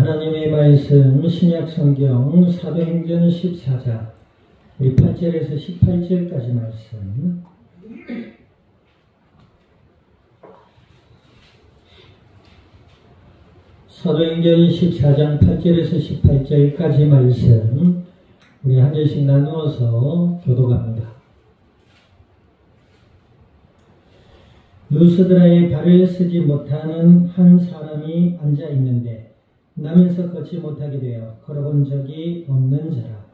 하나님의 말씀 신약성경 사도행전 14장 우리 8절에서 18절까지 말씀. 사도행전 14장 8절에서 18절까지 말씀 우리 한 절씩 나누어서 교독합니다. 루스드라에 발을 쓰지 못하는 한 사람이 앉아 있는데 나면서 걷지 못하게 되어 걸어본 적이 없는 자라.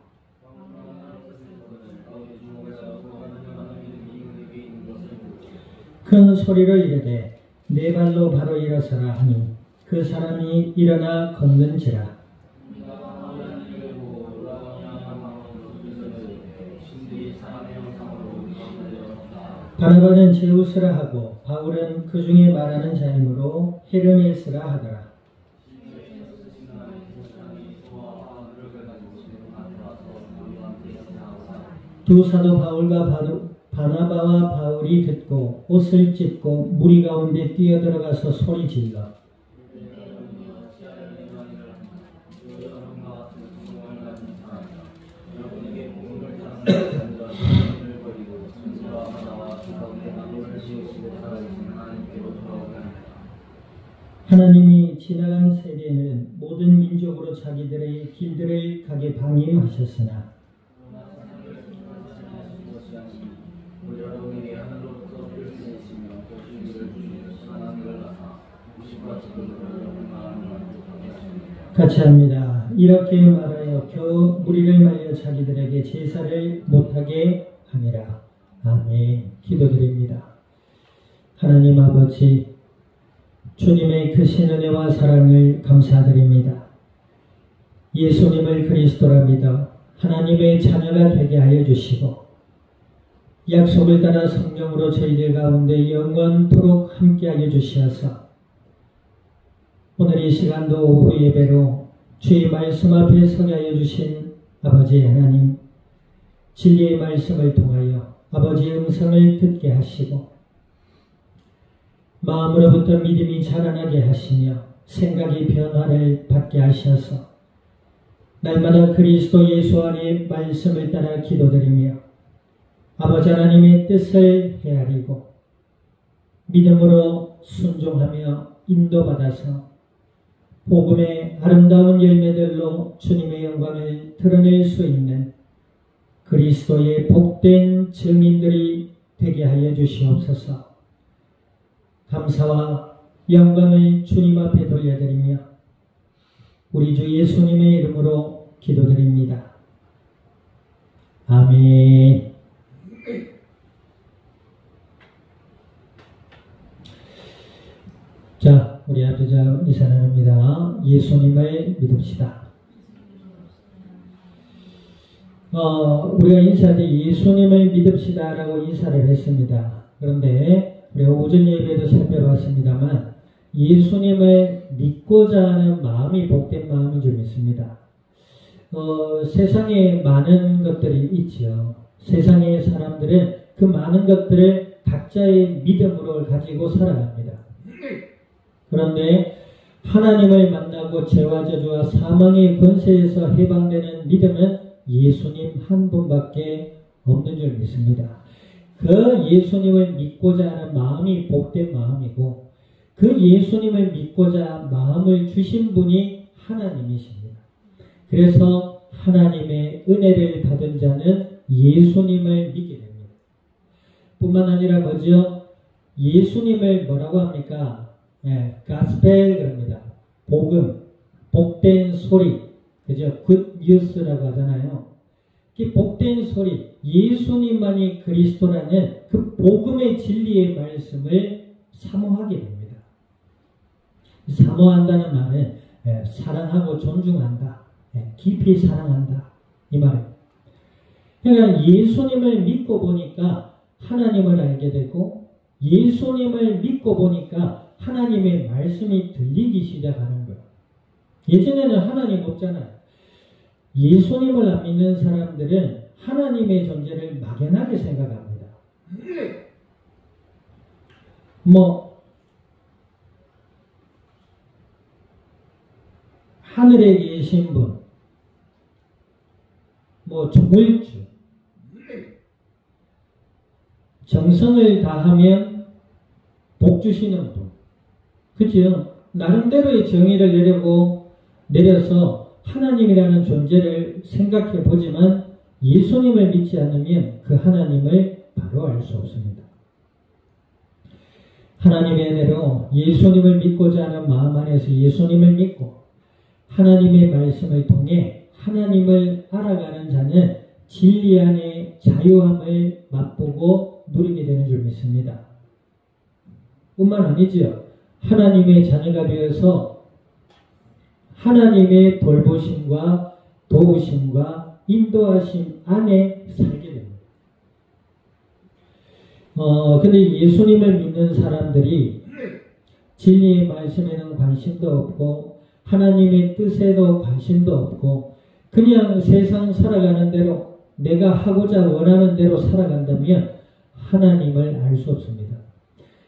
큰 소리로 이르되 네 발로 바로 일어서라 하니 그 사람이 일어나 걷는지라. 바나바는 제우스라 하고 바울은 그 중에 말하는 자이므로 헤르메스라 하더라. 두 사도 바울과 바나바와 바울이 듣고 옷을 찢고 무리 가운데 뛰어들어가서 소리질러 하나님이 지나간 세대는 모든 민족으로 자기들의 길들을 가게 방임하셨으나 같이 합니다. 이렇게 말하여 겨우 무리를 말려 자기들에게 제사를 못하게 하니라. 아멘. 기도드립니다. 하나님 아버지, 주님의 크신 은혜와 사랑을 감사드립니다. 예수님을 그리스도라 믿어 하나님의 자녀가 되게 하여 주시고 약속을 따라 성령으로 저희들 가운데 영원토록 함께하여 주시어서 오늘 이 시간도 오후 예배로 주의 말씀 앞에 서게 하여 주신 아버지 하나님, 진리의 말씀을 통하여 아버지의 음성을 듣게 하시고 마음으로부터 믿음이 자라나게 하시며 생각의 변화를 받게 하셔서 날마다 그리스도 예수 안의 말씀을 따라 기도드리며 아버지 하나님의 뜻을 헤아리고 믿음으로 순종하며 인도받아서 복음의 아름다운 열매들로 주님의 영광을 드러낼 수 있는 그리스도의 복된 증인들이 되게 하여 주시옵소서. 감사와 영광을 주님 앞에 돌려드리며 우리 주 예수님의 이름으로 기도드립니다. 아멘. 자, 우리 아버지 인사 나눕니다. 예수님을 믿읍시다. 우리가 인사할 때 예수님을 믿읍시다 라고 인사를 했습니다. 그런데 우리가 오전 예배도 살펴봤습니다만 예수님을 믿고자 하는 마음이 복된 마음인 줄 믿습니다. 세상에 많은 것들이 있지요. 세상의 사람들은 그 많은 것들을 각자의 믿음으로 가지고 살아갑니다. 그런데 하나님을 만나고 죄와 저주와 사망의 권세에서 해방되는 믿음은 예수님 한 분밖에 없는 줄 믿습니다. 그 예수님을 믿고자 하는 마음이 복된 마음이고 그 예수님을 믿고자 마음을 주신 분이 하나님이십니다. 그래서 하나님의 은혜를 받은 자는 예수님을 믿게 됩니다. 뿐만 아니라 뭐죠? 예수님을 뭐라고 합니까? 가스펠 그럽니다. 복음, 복된 소리, 그죠? 굿 뉴스라고 하잖아요. 이 복된 소리, 예수님만이 그리스도라는 그 복음의 진리의 말씀을 사모하게 됩니다. 사모한다는 말은 사랑하고 존중한다, 깊이 사랑한다 이 말이에요. 그러니까 예수님을 믿고 보니까 하나님을 알게 되고 예수님을 믿고 보니까 하나님의 말씀이 들리기 시작하는 거예요. 예전에는 하나님 없잖아요. 예수님을 안 믿는 사람들은 하나님의 존재를 막연하게 생각합니다. 하늘에 계신 분, 뭐 조물주, 정성을 다하면 복 주시는 분, 그죠? 나름대로의 정의를 내려서 하나님이라는 존재를 생각해 보지만 예수님을 믿지 않으면 그 하나님을 바로 알 수 없습니다. 하나님의 은혜로 예수님을 믿고자 하는 마음 안에서 예수님을 믿고 하나님의 말씀을 통해 하나님을 알아가는 자는 진리 안에 자유함을 맛보고 누리게 되는 줄 믿습니다. 뿐만 아니지요. 하나님의 자녀가 되어서 하나님의 돌보심과 도우심과 인도하심 안에 살게 됩니다. 근데 예수님을 믿는 사람들이 진리의 말씀에는 관심도 없고 하나님의 뜻에도 관심도 없고 그냥 세상 살아가는 대로 내가 하고자 원하는 대로 살아간다면 하나님을 알 수 없습니다.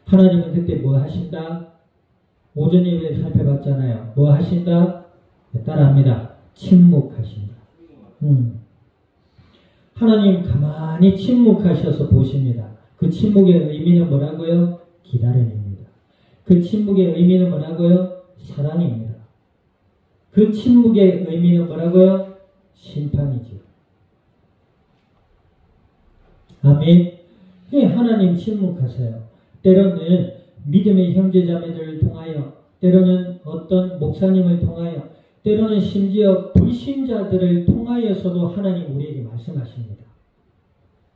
하나님은 그때 뭐 하신다? 오전 예배 살펴봤잖아요. 뭐 하신다? 따라합니다. 침묵하신다. 하나님 가만히 침묵하셔서 보십니다. 그 침묵의 의미는 뭐라고요? 기다림입니다. 그 침묵의 의미는 뭐라고요? 사랑입니다. 그 침묵의 의미는 뭐라고요? 심판이죠. 아멘. 하나님 침묵하세요. 때로는 믿음의 형제자매들을 통하여, 때로는 어떤 목사님을 통하여, 때로는 심지어 불신자들을 통하여서도 하나님 우리에게 말씀하십니다.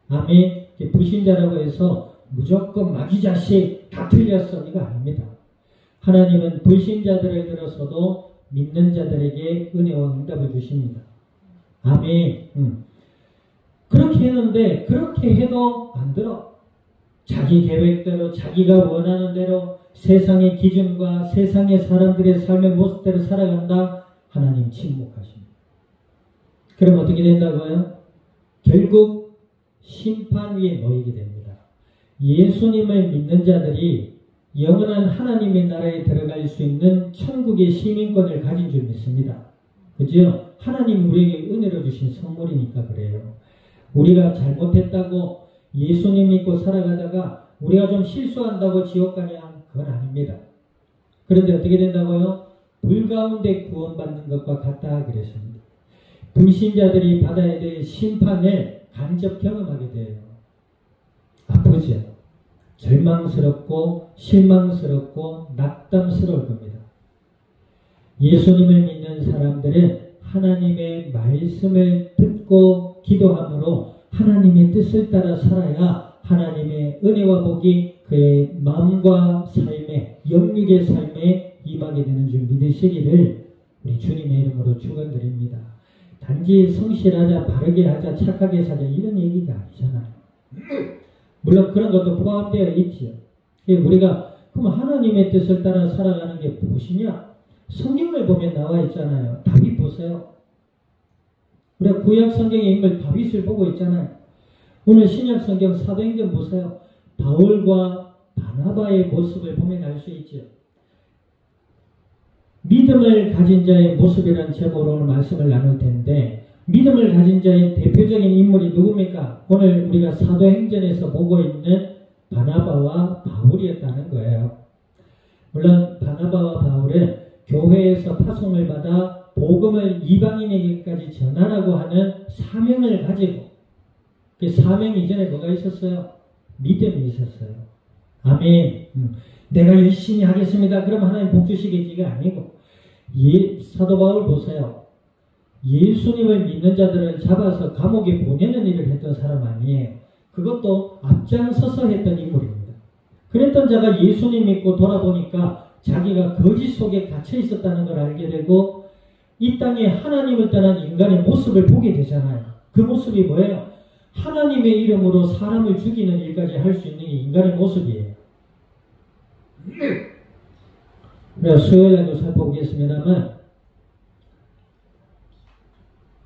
아멘. 불신자라고 해서 무조건 마귀자식 다 틀렸어 이거 아닙니다. 하나님은 불신자들을 들어서도 믿는 자들에게 은혜와 응답을 주십니다. 아멘. 그렇게 했는데 그렇게 해도 안 들어. 자기 계획대로 자기가 원하는 대로 세상의 기준과 세상의 사람들의 삶의 모습대로 살아간다. 하나님 침묵하십니다. 그럼 어떻게 된다고요? 결국 심판 위에 놓이게 됩니다. 예수님을 믿는 자들이 영원한 하나님의 나라에 들어갈 수 있는 천국의 시민권을 가진 줄 믿습니다. 그죠? 하나님 우리에게 은혜로 주신 선물이니까 그래요. 우리가 잘못했다고 예수님 믿고 살아가다가 우리가 좀 실수한다고 지옥 가냐? 그건 아닙니다. 그런데 어떻게 된다고요? 불 가운데 구원받는 것과 같다 그랬습니다. 불신자들이 받아야 될 심판을 간접 경험하게 돼요. 아프죠? 절망스럽고 실망스럽고 낙담스러울 겁니다. 예수님을 믿는 사람들은 하나님의 말씀을 듣고 기도함으로 하나님의 뜻을 따라 살아야 하나님의 은혜와 복이 그의 마음과 삶에, 영육의 삶에 임하게 되는 줄 믿으시기를 우리 주님의 이름으로 축원드립니다. 단지 성실하자, 바르게 하자, 착하게 사자 이런 얘기가 아니잖아요. 물론 그런 것도 포함되어 있지요. 우리가 그럼 하나님의 뜻을 따라 살아가는 게 무엇이냐? 성경을 보면 나와 있잖아요. 다윗 보세요. 우리가 구약 성경의 인물 다윗을 보고 있잖아요. 오늘 신약 성경 사도행전 보세요. 바울과 바나바의 모습을 보면 알 수 있죠. 믿음을 가진 자의 모습이라는 제목으로 오늘 말씀을 나눌 텐데 믿음을 가진 자의 대표적인 인물이 누굽니까? 오늘 우리가 사도행전에서 보고 있는 바나바와 바울이었다는 거예요. 물론 바나바와 바울은 교회에서 파송을 받아 복음을 이방인에게까지 전하라고 하는 사명을 가지고 그 사명 이전에 뭐가 있었어요? 믿음이 있었어요. 아멘. 내가 열심히 하겠습니다. 그럼 하나님 복 주시겠지가 아니고 사도 바울 보세요. 예수님을 믿는 자들을 잡아서 감옥에 보내는 일을 했던 사람 아니에요. 그것도 앞장서서 했던 인물입니다. 그랬던 자가 예수님 믿고 돌아보니까 자기가 거짓 속에 갇혀 있었다는 걸 알게 되고 이 땅에 하나님을 떠난 인간의 모습을 보게 되잖아요. 그 모습이 뭐예요? 하나님의 이름으로 사람을 죽이는 일까지 할 수 있는 게 인간의 모습이에요. 우리가 수요일날도 살펴보겠습니다만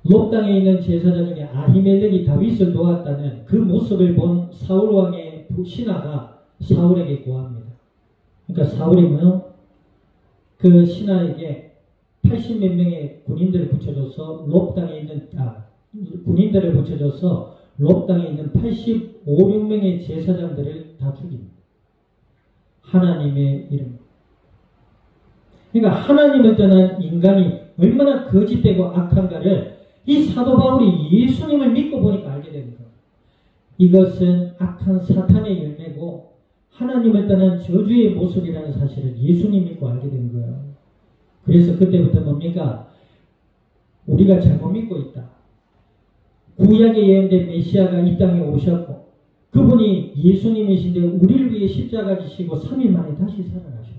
롯 땅에 있는 제사장 중에 아히멜렉이 다윗을 도왔다는 그 모습을 본 사울 왕의 신하가 사울에게 고합니다. 그러니까 사울이 뭐요? 그 신하에게 80몇 명의 군인들을 붙여줘서 롭 땅에 있는 군인들을 붙여줘서 롭 땅에 있는 85, 6명의 제사장들을 다 죽입니다. 하나님의 이름. 그러니까 하나님을 떠난 인간이 얼마나 거짓되고 악한가를 이 사도 바울이 예수님을 믿고 보니까 알게 된 거예요. 이것은 악한 사탄의 열매고 하나님을 떠난 저주의 모습이라는 사실을 예수님 믿고 알게 된 거예요. 그래서 그때부터 뭡니까? 우리가 잘못 믿고 있다. 구약에 예언된 메시아가 이 땅에 오셨고 그분이 예수님이신데 우리를 위해 십자가 지시고 3일 만에 다시 살아나셨다.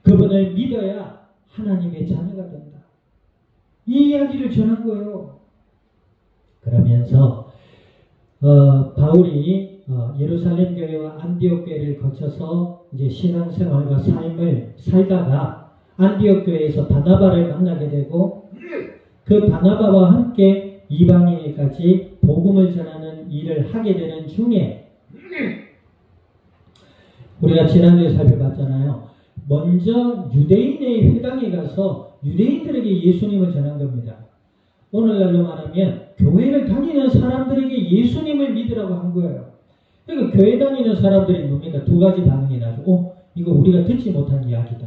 그분을 믿어야 하나님의 자녀가 된다. 이 이야기를 전한 거예요. 그러면서 바울이 예루살렘 교회와 안디옥 교회를 거쳐서 이제 신앙생활과 삶을 살다가 안디옥 교회에서 바나바를 만나게 되고 그 바나바와 함께 이방인에까지 복음을 전하는 일을 하게 되는 중에 우리가 지난주에 살펴봤잖아요. 먼저 유대인의 회당에 가서 유대인들에게 예수님을 전한 겁니다. 오늘날로 말하면 교회를 다니는 사람들에게 예수님을 믿으라고 한 거예요. 그러니까 교회 다니는 사람들이 뭡니까? 두 가지 반응이 나죠. 이거 우리가 듣지 못한 이야기다.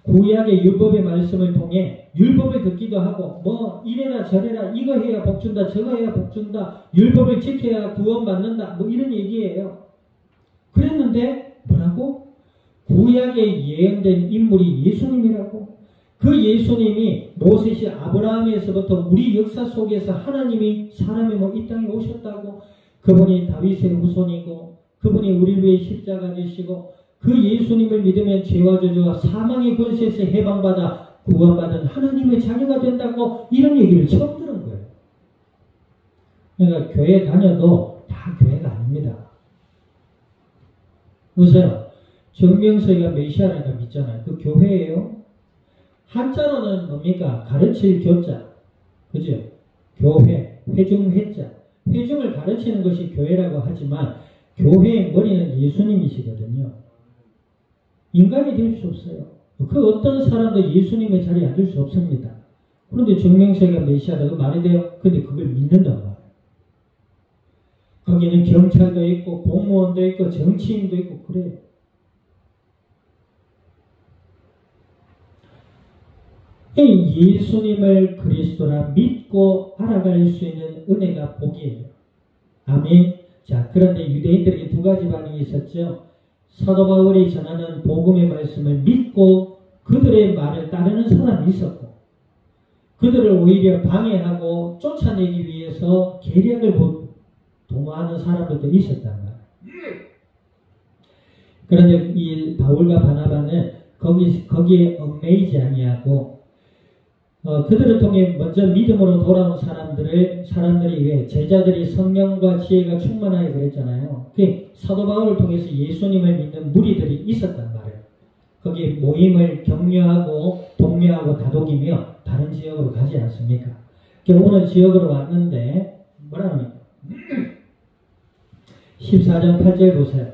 구약의 율법의 말씀을 통해 율법을 듣기도 하고 뭐 이래라 저래라 이거 해야 복준다 저거 해야 복준다 율법을 지켜야 구원받는다 뭐 이런 얘기예요. 그랬는데 뭐라고? 구약에 예언된 인물이 예수님이라고. 그 예수님이 모세시 아브라함에서부터 우리 역사 속에서 하나님이 사람이 이 땅에 오셨다고. 그분이 다윗의 후손이고 그분이 우리를 위해 십자가 지시고 그 예수님을 믿으면 죄와 저주와 사망의 권세에서 해방받아 구원받은 하나님의 자녀가 된다고 이런 얘기를 처음 들은 거예요. 그러니까 교회 다녀도 다 교회가 아닙니다. 보세요. 정명석이가 메시아라니까 믿잖아요. 그 교회예요. 한자로는 뭡니까? 가르칠 교자. 그죠? 교회, 회중회자. 회중을 가르치는 것이 교회라고 하지만 교회의 머리는 예수님이시거든요. 인간이 될 수 없어요. 그 어떤 사람도 예수님의 자리에 앉을 수 없습니다. 그런데 정명석이가 메시아라고 말이 돼요. 근데 그걸 믿는단 말이에요. 거기는 경찰도 있고 공무원도 있고 정치인도 있고 그래요. 예수님을 그리스도라 믿고 알아갈 수 있는 은혜가 복이에요. 아멘. 자, 그런데 유대인들에게 두 가지 반응이 있었죠. 사도 바울이 전하는 복음의 말씀을 믿고 그들의 말을 따르는 사람이 있었고 그들을 오히려 방해하고 쫓아내기 위해서 계략을 도모하는 사람들도 있었단 말이에요. 그런데 이 바울과 바나바는 거기에 얽매이지 아니하고 그들을 통해 먼저 믿음으로 돌아온 사람들이 왜 제자들이 성령과 지혜가 충만하게 그랬잖아요. 그 사도 바울을 통해서 예수님을 믿는 무리들이 있었단 말이에요. 거기에 모임을 격려하고 독려하고 다독이며 다른 지역으로 가지 않습니까? 오늘 지역으로 왔는데 뭐라 합니까? 14장 8절 보세요.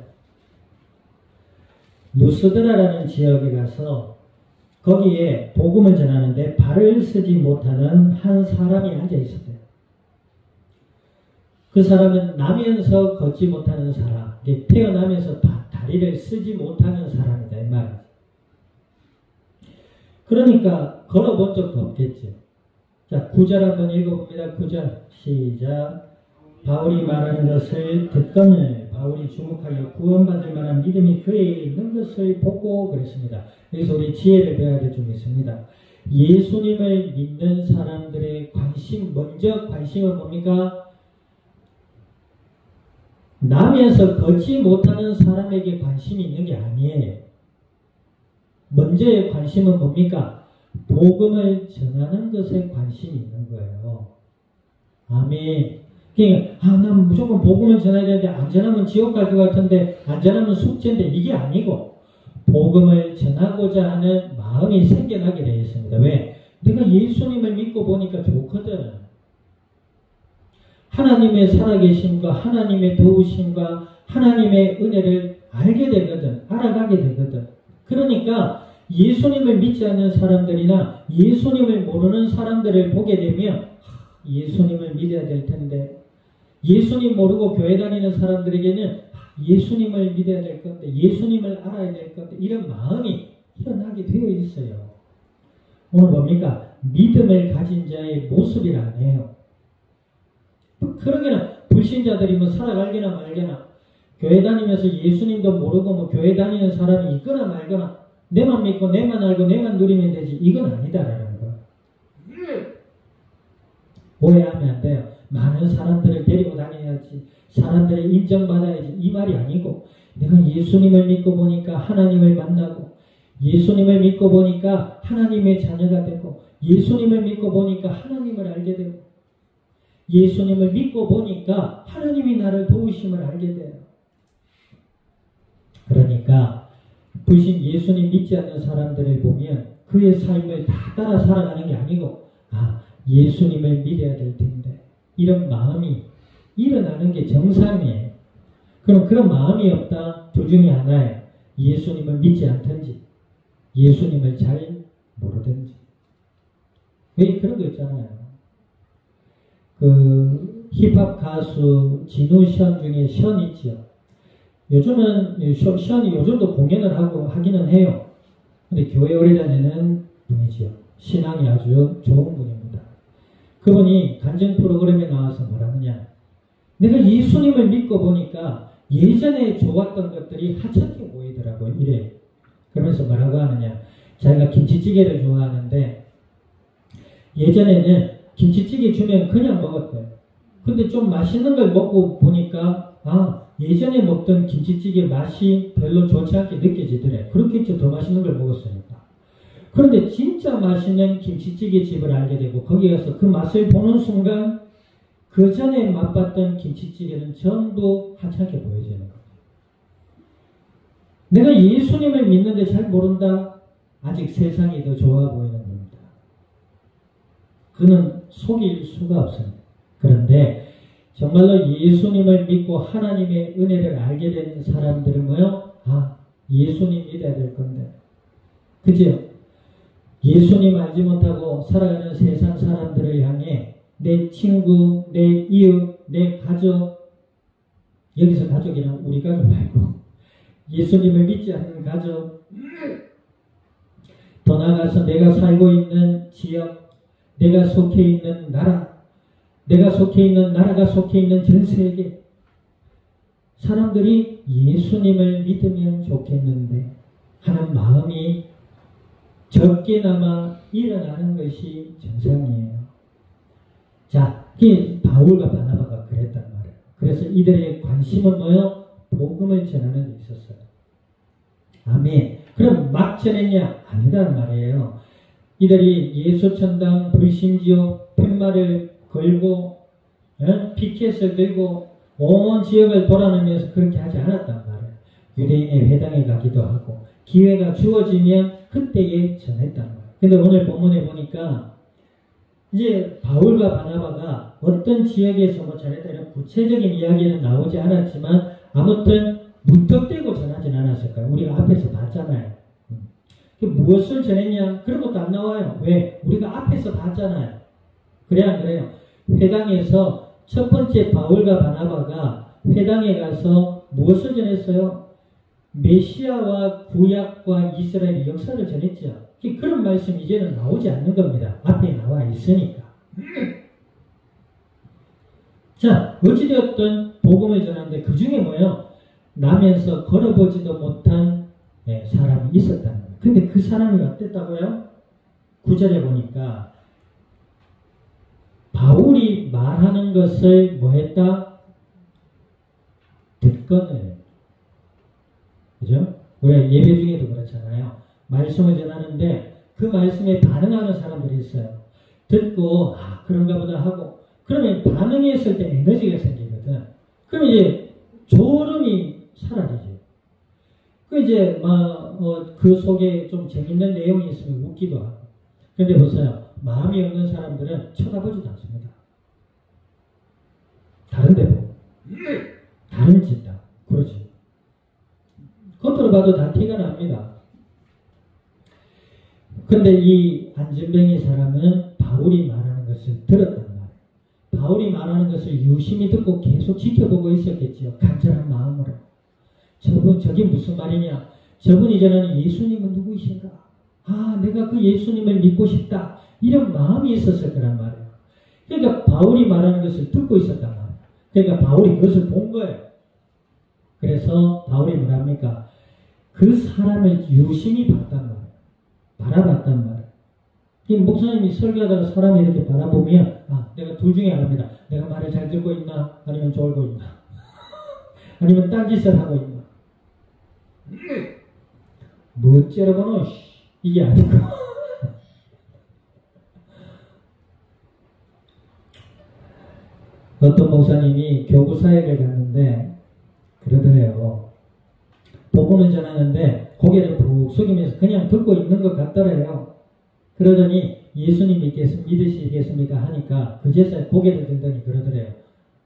루스드라라는 지역에 가서 거기에 복음을 전하는데 발을 쓰지 못하는 한 사람이 앉아 있었대요. 그 사람은 나면서 걷지 못하는 사람, 태어나면서 다리를 쓰지 못하는 사람이다 이 말이죠. 그러니까 걸어본 적도 없겠죠. 자, 9절 한번 읽어봅니다. 9절 시작. 바울이 말하는 것을 듣거늘 바울이 주목하여 구원받을 만한 믿음이 그에게 있는 것을 보고 그랬습니다. 여기서 우리 지혜를 배워야 될 점이 있습니다. 예수님을 믿는 사람들의 먼저 관심은 뭡니까? 나면서 걷지 못하는 사람에게 관심이 있는 게 아니에요. 먼저의 관심은 뭡니까? 복음을 전하는 것에 관심이 있는 거예요. 아멘. 그러니까 난 무조건 복음을 전해야 되는데 안 전하면 지옥 갈 것 같은데 안 전하면 숙제인데 이게 아니고 복음을 전하고자 하는 마음이 생겨나게 되어 있습니다. 왜? 내가 예수님을 믿고 보니까 좋거든. 하나님의 살아계심과 하나님의 도우심과 하나님의 은혜를 알게 되거든. 알아가게 되거든. 그러니까 예수님을 믿지 않는 사람들이나 예수님을 모르는 사람들을 보게 되면 예수님을 믿어야 될 텐데, 예수님 모르고 교회 다니는 사람들에게는 예수님을 믿어야 될 건데, 예수님을 알아야 될 건데, 이런 마음이 일어나게 되어 있어요. 오늘 뭡니까? 믿음을 가진 자의 모습이라 해요. 그러게나 불신자들이 뭐 살아갈게나 말게나, 교회 다니면서 예수님도 모르고 뭐 교회 다니는 사람이 있거나 말거나, 내만 믿고 내만 알고 내만 누리면 되지, 이건 아니다라는 거. 오해하면 안 돼요. 많은 사람들을 데리고 다녀야지, 사람들을 인정받아야지, 이 말이 아니고, 내가 예수님을 믿고 보니까 하나님을 만나고, 예수님을 믿고 보니까 하나님의 자녀가 되고, 예수님을 믿고 보니까 하나님을 알게 되고, 예수님을 믿고 보니까 하나님이 나를 도우심을 알게 돼요. 그러니까 불신 예수님 믿지 않는 사람들을 보면 그의 삶을 다 따라 살아가는 게 아니고, 예수님을 믿어야 될 텐데, 이런 마음이 일어나는 게 정상이에요. 그럼 그런 마음이 없다, 둘 중에 하나예요. 예수님을 믿지 않든지 예수님을 잘 모르든지. 왜 그런 거 있잖아요. 그 힙합 가수 진우 션 중에 션 있죠. 요즘은 션이 요즘도 공연을 하기는 해요. 근데 교회 오래 다니는 분이지요. 신앙이 아주 좋은 분입니다. 그분이 간증 프로그램에 나와서 뭐라느냐, 내가 예수님을 믿고 보니까 예전에 좋았던 것들이 하찮게 보이더라고요. 이래요. 그러면서 뭐라고 하느냐, 자기가 김치찌개를 좋아하는데 예전에는 김치찌개 주면 그냥 먹었대요. 근데 좀 맛있는 걸 먹고 보니까 예전에 먹던 김치찌개 맛이 별로 좋지 않게 느껴지더래. 그렇겠죠. 더 맛있는 걸 먹었으니까. 그런데 진짜 맛있는 김치찌개 집을 알게 되고 거기 가서 그 맛을 보는 순간 그 전에 맛봤던 김치찌개는 전부 하찮게 보여지는 거예요. 내가 예수님을 믿는데 잘 모른다? 아직 세상이 더 좋아 보이는 겁니다. 그는 속일 수가 없습니다. 그런데 정말로 예수님을 믿고 하나님의 은혜를 알게 된 사람들은 뭐요? 예수님 믿어야 될 건데. 그죠? 예수님 알지 못하고 살아가는 세상 사람들을 향해 내 친구, 내 이웃, 내 가족, 여기서 가족이란 우리 가족 말고 예수님을 믿지 않는 가족, 더 나아가서 내가 살고 있는 지역, 내가 속해 있는 나라, 내가 속해 있는 나라가 속해 있는 전 세계 사람들이 예수님을 믿으면 좋겠는데 하는 마음이 적게나마 일어나는 것이 정상이에요. 자, 이게 바울과 바나바가 그랬단 말이에요. 그래서 이들의 관심은 뭐예요? 복음을 전하는 데 있었어요. 아멘. 그럼 막 전했냐? 아니란 말이에요. 이들이 예수천당 불신지옥 팻말을 걸고 피켓을 들고 온 지역을 돌아다니면서 그렇게 하지 않았단 말이에요. 유대인의 회당에 가기도 하고 기회가 주어지면 그때에 전했단 말이에요. 근데 오늘 본문에 보니까 이제 바울과 바나바가 어떤 지역에서 뭐 전했다 이런 구체적인 이야기는 나오지 않았지만 아무튼 무턱대고 전하진 않았을까요? 우리가 앞에서 봤잖아요. 무엇을 전했냐? 그런 것도 안 나와요. 왜? 우리가 앞에서 봤잖아요. 그래 안 그래요? 회당에서 첫 번째 바울과 바나바가 회당에 가서 무엇을 전했어요? 메시아와 구약과 이스라엘의 역사를 전했죠. 그런 말씀 이제는 나오지 않는 겁니다. 앞에 나와 있으니까. 자, 어찌되었든 복음을 전하는데 그 중에 뭐예요? 나면서 걸어보지도 못한 사람이 있었다는 거예요. 근데 그 사람이 어땠다고요? 9절에 보니까 바울이 말하는 것을 뭐 했다? 듣거늘. 그죠? 우리가 예배 중에도 그렇잖아요. 말씀을 전하는데 그 말씀에 반응하는 사람들이 있어요. 듣고 그런가 보다 하고 그러면 반응했을 때 에너지가 생기거든. 그럼 이제 졸음이 사라지죠. 그 이제 그 속에 좀 재밌는 내용이 있으면 웃기도 하고. 그런데 보세요. 마음이 없는 사람들은 쳐다보지도 않습니다. 다른 데 보고. 다른 짓 다. 그러지. 겉으로 봐도 다 티가 납니다. 근데 이 안진뱅이 사람은 바울이 말하는 것을 들었단 말이에요. 바울이 말하는 것을 유심히 듣고 계속 지켜보고 있었겠죠. 간절한 마음으로. 저게 무슨 말이냐? 저분이 전하는 예수님은 누구이신가? 아, 내가 그 예수님을 믿고 싶다. 이런 마음이 있었을 거란 말이에요. 그러니까 바울이 말하는 것을 듣고 있었단 말이에요. 그러니까 바울이 그것을 본 거예요. 그래서 바울이 뭐랍니까? 그 사람을 유심히 봤단 말이에요. 바라봤단 말이에요. 이 목사님이 설교하다가 사람이 이렇게 바라보면 내가 둘 중에 하나입니다. 내가 말을 잘 듣고 있나? 아니면 졸고 있나? 아니면 딴짓을 하고 있나? 뭐 째려보노? 이게 아니고 어떤 목사님이 교구 사역을 갔는데 그러더래요. 복음을 전하는데 고개를 푹 숙이면서 그냥 듣고 있는 것 같더래요. 그러더니 예수님 믿으시겠습니까? 하니까 그제서야 고개를 들더니 그러더래요.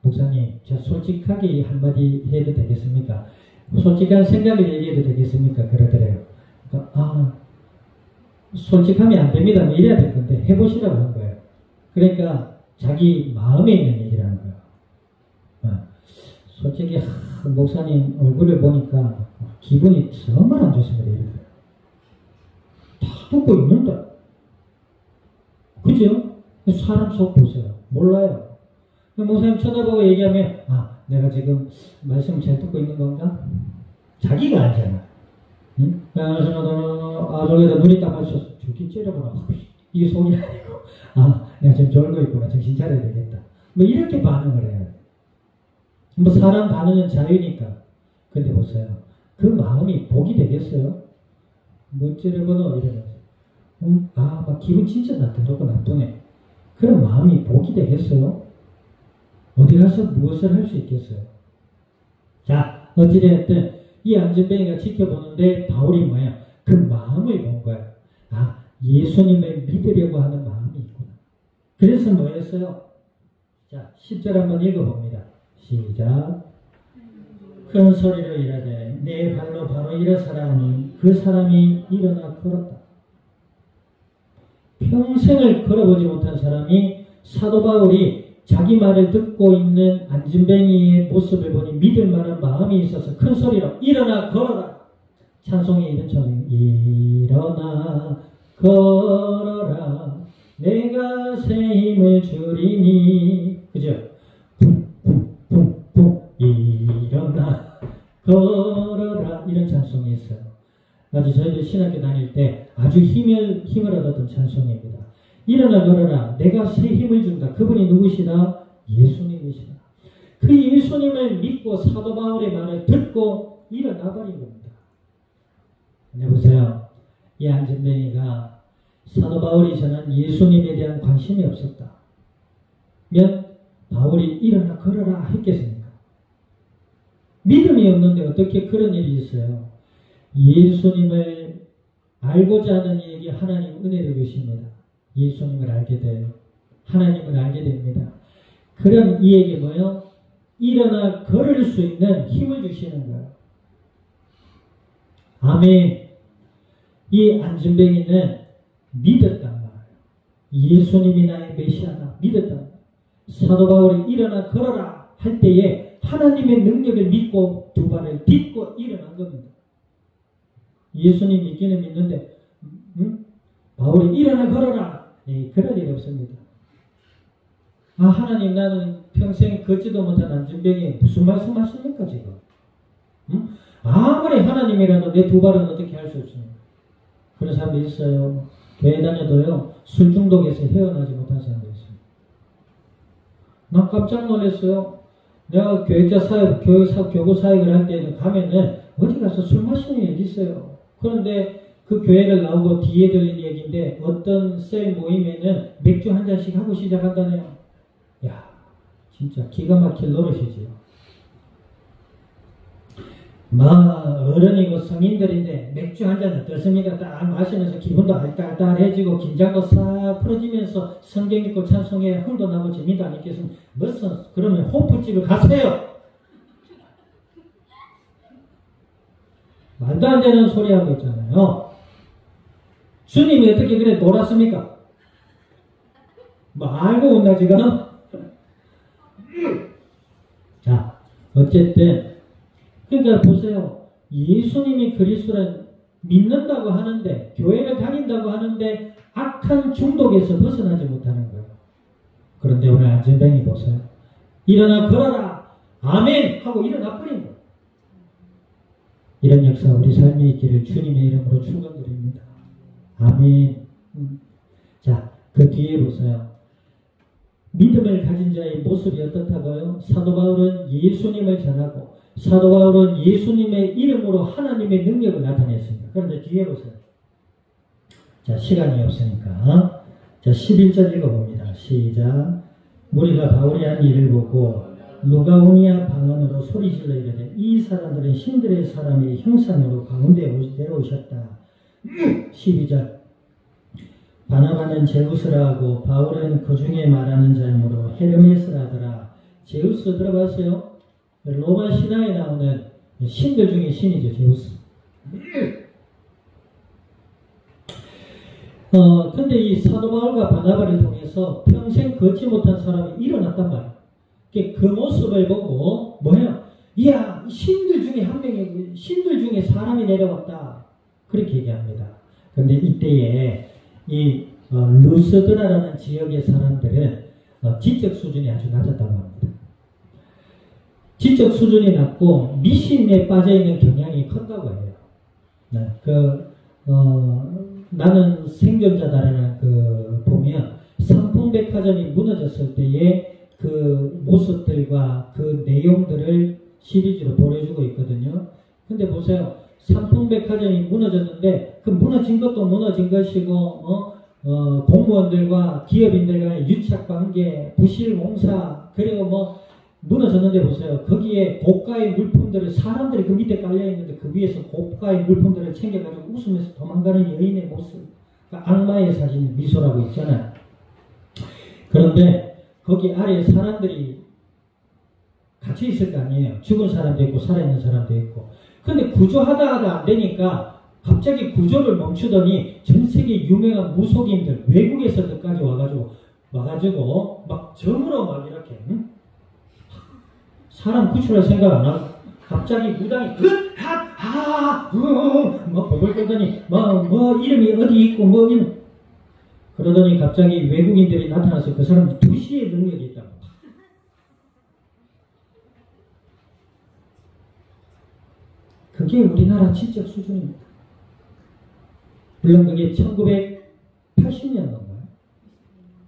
목사님, 제가 솔직하게 한마디 해도 되겠습니까? 솔직한 생각을 얘기해도 되겠습니까? 그러더래요. 그러니까, 솔직하면 안 됩니다. 뭐 이래야 될 건데 해보시라고 한 거예요. 그러니까 자기 마음에 있는 얘기를 하는 거예요. 솔직히 목사님 얼굴을 보니까 기분이 정말 안 좋습니다. 이러더래요. 다 듣고 있는데 그죠? 사람 속 보세요. 몰라요. 목사님 쳐다보고 얘기하면 내가 지금 말씀 잘 듣고 있는 건가? 자기가 알잖아. 응? 저기다 눈이 딱 맞춰서 죽기 째려보라. 이게 속이 아니고 내가 지금 졸고 있구나. 정신 차려야 되겠다. 뭐 이렇게 반응을 해야 돼. 뭐 사람 반응은 자유니까. 근데 보세요. 그 마음이 복이 되겠어요? 뭐 째려보노 이러면서 막 기분 진짜 나쁘네. 그런 마음이 복이 되겠어요? 어디 가서 무엇을 할 수 있겠어요? 자, 어찌되었든 이 안진뱅이가 지켜보는데 바울이 뭐야? 그 마음을 본 거야. 예수님을 믿으려고 하는 마음이 있구나. 그래서 뭐였어요? 자, 10절 한번 읽어봅니다. 시작. 큰 소리로 이르되 내 발로 바로 일어서라 하니 그 사람이 일어나 걸었다. 평생을 걸어보지 못한 사람이 사도 바울이 자기 말을 듣고 있는 안진뱅이의 모습을 보니 믿을 만한 마음이 있어서 큰 소리로 일어나 걸어라. 찬송의 이런 찬송. 일어나 걸어라. 내가 새 힘을 주리니. 그죠? 쿵쿵쿵쿵 일어나 걸어라. 이런 찬송이 있어요. 아주 저희들 신학교 다닐 때 아주 힘을 얻었던 찬송입니다. 일어나 걸어라. 내가 새 힘을 준다. 그분이 누구시다? 예수님이시다. 그 예수님을 믿고 사도 바울의 말을 듣고 일어나 버린 겁니다. 근데 보세요. 이 안진뱅이가 사도 바울이 전한 예수님에 대한 관심이 없었다. 면 바울이 일어나 걸어라 했겠습니까? 믿음이 없는데 어떻게 그런 일이 있어요? 예수님을 알고자 하는 이에게 하나님 은혜를 주십니다. 예수님을 알게 돼요. 하나님을 알게 됩니다. 그런 이에게 뭐요? 일어나 걸을 수 있는 힘을 주시는 거예요. 아멘. 이 안진뱅이는 믿었단 말이에요. 예수님이 나의 메시아다. 믿었단 말이에요. 사도 바울이 일어나 걸어라 할 때에 하나님의 능력을 믿고 두 발을 딛고 일어난 겁니다. 예수님 믿기는 믿는데 바울이 일어나 걸어라. 그럴 일 없습니다. 하나님 나는 평생 걷지도 못한 안진뱅이 무슨 말씀 하십니까 지금? 아무리 하나님이라도 내 두 발은 어떻게 할 수 없습니다. 그런 사람도 있어요. 교회 다녀도요. 술 중독에서 헤어나지 못한 사람도 있습니다. 난 깜짝 놀랐어요. 내가 교육자 사역, 교구 사역을 할 때는 가면은 어디 가서 술 마시는 일이 있어요. 그런데 그 교회를 나오고 뒤에 들린 얘기인데 어떤 셀 모임에는 맥주 한 잔씩 하고 시작한다네요. 야, 진짜 기가 막힐 노릇이지요. 어른이고 성인들인데 맥주 한 잔 어떻습니까? 딱 마시면서 기분도 알딸딸해지고 긴장도 싹 풀어지면서 성경 읽고 찬송에 흥도 나고 재미도 안 있겠으면 무슨 그러면 호프집을 가세요. 말도 안 되는 소리 하고 있잖아요. 주님이 어떻게 그래 놀았습니까? 뭐 알고 온다 지금? 자, 어쨌든 그러니까 보세요. 예수님이 그리스도를 믿는다고 하는데 교회를 다닌다고 하는데 악한 중독에서 벗어나지 못하는 거예요. 그런데 오늘 안전뱅이 보세요. 일어나 걸어라. 아멘 하고 일어나 버린 거예요. 이런 역사 우리 삶에 있기를 주님의 이름으로 축원드립니다. 아멘. 자, 그 뒤에 보세요. 믿음을 가진 자의 모습이 어떻다고요? 사도 바울은 예수님을 전하고 사도 바울은 예수님의 이름으로 하나님의 능력을 나타냈습니다. 그런데 뒤에 보세요. 자, 시간이 없으니까 자, 11절 읽어봅니다. 시작. 무리가 바울이 한 일을 보고 루가오니아 방언으로 소리질러 이르되 이 사람들은 신들의 사람의 형상으로 가운데 내려오셨다. 12절. 바나바는 제우스라 하고 바울은 그 중에 말하는 자이므로 헤르메스라 하더라. 제우스 들어봤어요? 로마 신화에 나오는 신들 중에 신이죠. 제우스. 근데 이 사도 바울과 바나바를 통해서 평생 걷지 못한 사람이 일어났단 말이에요. 그 모습을 보고 뭐야? 이야, 신들 중에 한 명이 신들 중에 사람이 내려왔다. 그렇게 얘기합니다. 그런데 이때에 이 루스드라라는 지역의 사람들은 지적 수준이 아주 낮았다고 합니다. 지적 수준이 낮고 미신에 빠져있는 경향이 컸다고 해요. 네, 나는 생존자다라는 보면 삼풍백화점이 무너졌을 때의 그 모습들과 그 내용들을 시리즈로 보여주고 있거든요. 근데 보세요. 삼풍백화점이 무너졌는데 그 무너진 것도 무너진 것이고 공무원들과 기업인들과의 유착관계, 부실공사 그리고 뭐 무너졌는데 보세요. 거기에 고가의 물품들을 사람들이 그 밑에 깔려있는데 그 위에서 고가의 물품들을 챙겨가지고 웃으면서 도망가는 여인의 모습, 그러니까 악마의 사진 미소라고 있잖아요. 그런데 거기 아래에 사람들이 갇혀 있을 거 아니에요. 죽은 사람도 있고 살아있는 사람도 있고. 근데 구조하다 안 되니까 갑자기 구조를 멈추더니 전 세계 유명한 무속인들 외국에서까지 와가지고 막 점으로 막 이렇게 사람 구출할 생각 안 하고 갑자기 무당이 막 버블 끄더니 뭐 이름이 어디 있고 뭐 이름 그러더니 갑자기 외국인들이 나타나서 그 사람 2시의 능력이 있다고. 그게 우리나라 지적 수준입니다. 물론 그게 1980년도인가요?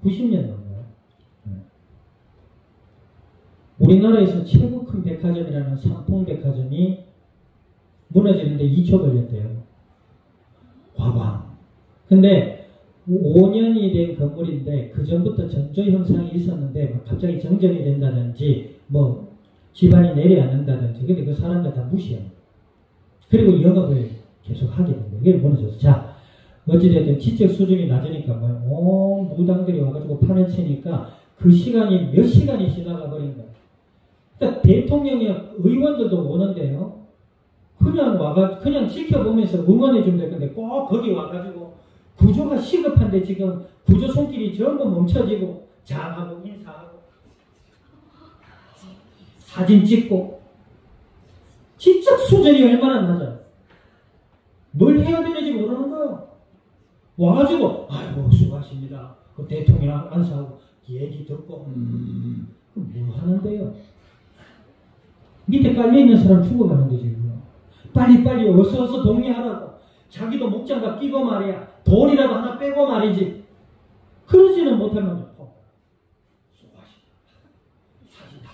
90년도인가요? 우리나라에서 최고 큰 백화점이라는 삼풍백화점이 무너지는데 2초 걸렸대요. 화방. 근데 5년이 된 건물인데 그 전부터 전조 현상이 있었는데 갑자기 정전이 된다든지 뭐 집안이 내려앉는다든지 근데 그 사람들 다 무시합니다. 그리고 영업을 계속 하게 됩니다. 이게 무너졌어. 자, 어찌됐든 지적 수준이 낮으니까 무당들이 와가지고 판을 치니까 그 시간이 몇 시간이 지나가 버린 거예요. 그러니까 대통령이 의원들도 오는데요. 그냥 지켜보면서 응원해 주면 되는데 꼭 거기 와가지고 구조가 시급한데 지금 구조 손길이 전부 멈춰지고 장하고 인사하고 사진 찍고 지적 수준이 얼마나 낮아요. 뭘 해야 되는지 모르는 거예요. 와가지고 아이고 수고하십니다. 그 대통령 안사하고 얘기 듣고 뭐 하는데요. 밑에 깔려있는 사람 죽어가는 거지. 빨리빨리 어서 동의하라고. 자기도 목장갑 끼고 말이야. 돌이라도 하나 빼고 말이지. 그러지는 못하면 수고하십니다. 사진 다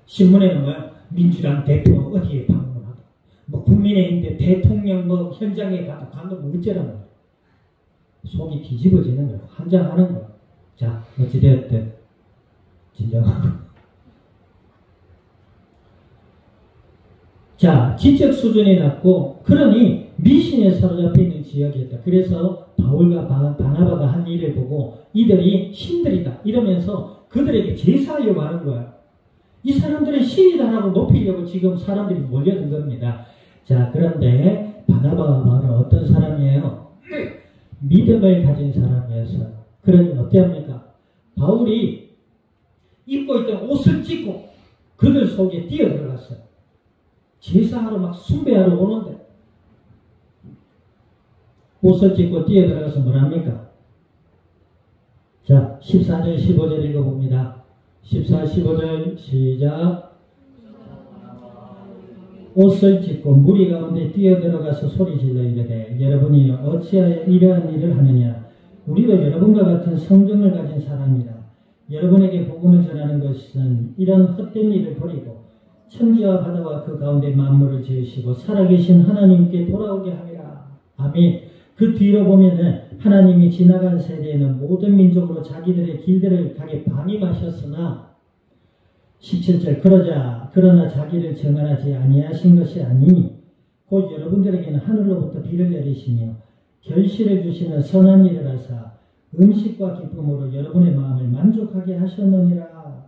신문에는 뭐야? 민주당 대표 어디에 방문하다. 뭐 국민의힘 대통령 뭐 현장에 가다 뭐 어쩌라는 거야. 속이 뒤집어지는 거야. 한장하는 거야. 자, 어찌되었든 진정하고. 자, 지적 수준이 낮고 그러니 미신에 사로잡혀 있는 지역이었다. 그래서 바울과 바나바가 한 일을 보고 이들이 신들이다 이러면서 그들에게 제사하려고 하는 거야. 이 사람들은 신이다라고 높이려고 지금 사람들이 몰려든 겁니다. 자, 그런데 바나바가 바울은 어떤 사람이에요? 믿음을 가진 사람이었어요. 그러니 어때합니까? 바울이 입고 있던 옷을 찢고 그들 속에 뛰어들어갔어요. 제사하러 막 숭배하러 오는데 옷을 찢고 뛰어들어가서 뭐랍니까? 자, 14절 15절 읽어봅니다. 14, 15절 시작. 옷을 찢고 무리 가운데 뛰어들어가서 소리질러 이르되 여러분이 어찌하여 이러한 일을 하느냐. 우리도 여러분과 같은 성경을 가진 사람이라. 여러분에게 복음을 전하는 것은 이런 헛된 일을 버리고 천지와 바다와 그 가운데 만물을 지으시고 살아계신 하나님께 돌아오게 함이라. 아멘. 그 뒤로 보면은 하나님이 지나간 세대에는 모든 민족으로 자기들의 길들을 가게 방임하셨으나 17절 그러나 자기를 정언하지 아니하신 것이 아니니 곧 여러분들에게는 하늘로부터 비를 내리시며 결실을 주시는 선한 일을 하사 음식과 기쁨으로 여러분의 마음을 만족하게 하셨느니라.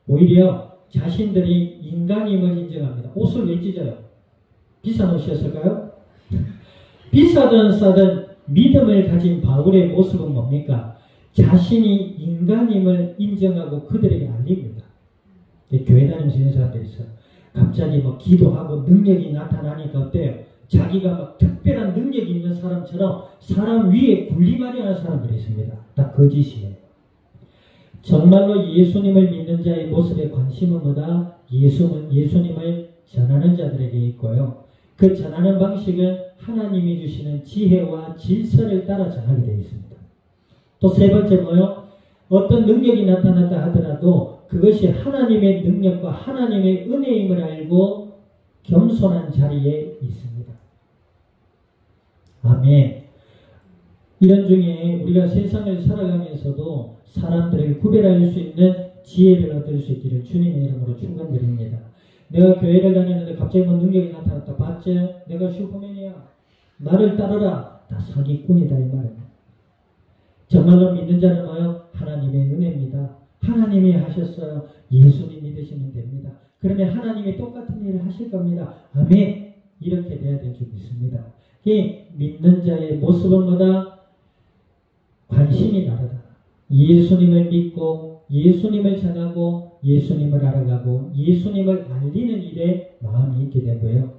오히려 자신들이 인간임을 인정합니다. 옷을 왜 찢어요? 비싼 옷이었을까요? 비싸든 싸든 믿음을 가진 바울의 모습은 뭡니까? 자신이 인간임을 인정하고 그들에게 알립니다. 교회 다니면서 이런 사람들이 있어요. 갑자기 뭐 기도하고 능력이 나타나니까 어때요? 자기가 막 특별한 능력이 있는 사람처럼 사람 위에 군림하려 하는 사람들이 있습니다. 다 거짓이에요. 정말로 예수님을 믿는 자의 모습에 관심은 뭐다? 예수님을 전하는 자들에게 있고요. 그 전하는 방식은 하나님이 주시는 지혜와 질서를 따라 전하게 되어 있습니다. 또 세 번째 뭐요? 어떤 능력이 나타났다 하더라도 그것이 하나님의 능력과 하나님의 은혜임을 알고 겸손한 자리에 있습니다. 아멘. 이런 중에 우리가 세상을 살아가면서도 사람들을 구별할 수 있는 지혜를 얻을 수 있기를 주님의 이름으로 축원드립니다. 내가 교회를 다니는데 갑자기 뭐 능력이 나타났다. 봤지? 내가 슈퍼맨이야. 나를 따르라. 다 사기꾼이다 이 말입니다. 정말로 믿는 자는 뭐요? 하나님의 은혜입니다. 하나님이 하셨어요. 예수님 믿으시면 됩니다. 그러면 하나님이 똑같은 일을 하실 겁니다. 아멘. 이렇게 돼야 될 줄 믿습니다. 이 믿는 자의 모습은 뭐다? 관심이 다르다. 예수님을 믿고 예수님을 전하고 예수님을 알아가고 예수님을 알리는 일에 마음이 있게 되고요.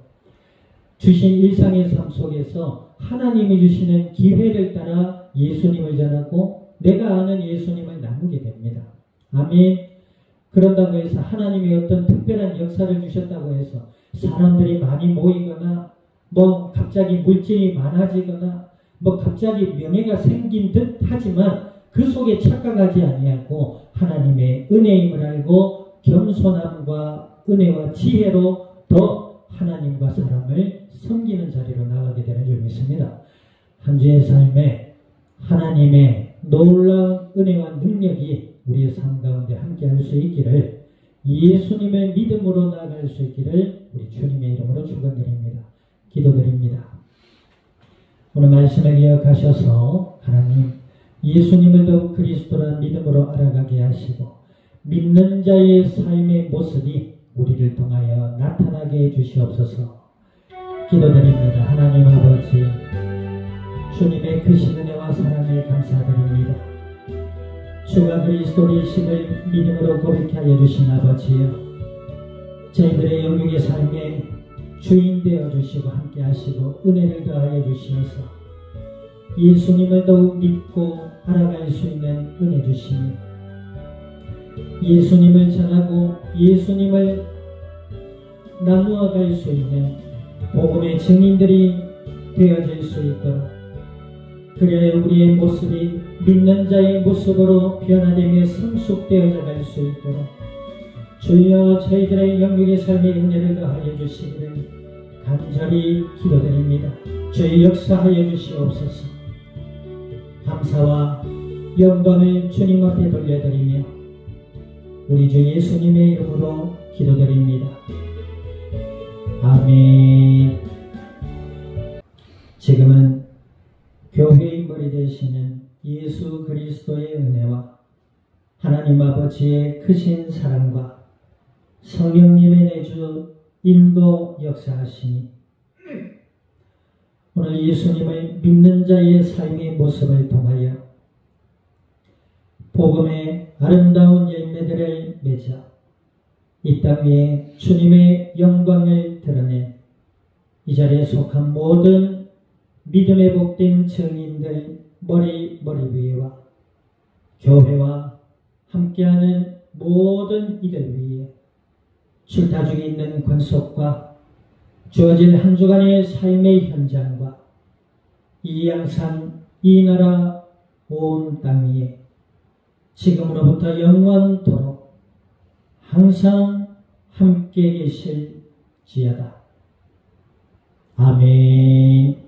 주신 일상의 삶 속에서 하나님이 주시는 기회를 따라 예수님을 전하고 내가 아는 예수님을 나누게 됩니다. 아멘. 그런다고 해서 하나님이 어떤 특별한 역사를 주셨다고 해서 사람들이 많이 모이거나 뭐 갑자기 물질이 많아지거나 뭐 갑자기 명예가 생긴 듯 하지만 그 속에 착각하지 아니하고 하나님의 은혜임을 알고 겸손함과 은혜와 지혜로 더 하나님과 사람을 섬기는 자리로 나가게 되는 줄 믿습니다. 한 주의 삶에 하나님의 놀라운 은혜와 능력이 우리의 삶 가운데 함께 할 수 있기를 예수님의 믿음으로 나아갈 수 있기를 우리 주님의 이름으로 축원드립니다. 기도드립니다. 오늘 말씀을 기억하셔서 하나님 예수님을 더욱 그리스도라 믿음으로 알아가게 하시고 믿는 자의 삶의 모습이 우리를 통하여 나타나게 해주시옵소서. 기도드립니다. 하나님 아버지 주님의 크신 은혜와 사랑을 감사드립니다. 주가 그리스도이심을 믿음으로 고백하여 주신 아버지여 저희들의 영육의 삶에 주인 되어 주시고 함께 하시고 은혜를 더하여 주시어서 예수님을 더욱 믿고 알아갈 수 있는 은혜 주시며 예수님을 전하고 예수님을 나누어 갈 수 있는 복음의 증인들이 되어질 수 있도록 그래야 우리의 모습이 믿는 자의 모습으로 변화되며 성숙되어져 갈 수 있도록 주여 저희들의 영육의 삶의 은혜를 더하여 주시기를 간절히 기도드립니다. 주의 역사하여 주시옵소서. 감사와 영광을 주님 앞에 돌려드리며 우리 주 예수님의 이름으로 기도드립니다. 아멘. 지금은 교회의 머리 되시는 예수 그리스도의 은혜와 하나님 아버지의 크신 사랑과 성령님의 내주 인도 역사하시니 오늘 예수님을 믿는 자의 삶의 모습을 통하여 복음의 아름다운 열매들을 맺어 이 땅 위에 주님의 영광을 드러내 이 자리에 속한 모든 믿음에 복된 증인들 머리 위에와 교회와 함께하는 모든 이들 위에 출타 중에 있는 권속과 주어진 한 주간의 삶의 현장과 이 양산, 이 나라, 온 땅 위에 지금으로부터 영원토록 항상 함께 계실지어다. 아멘.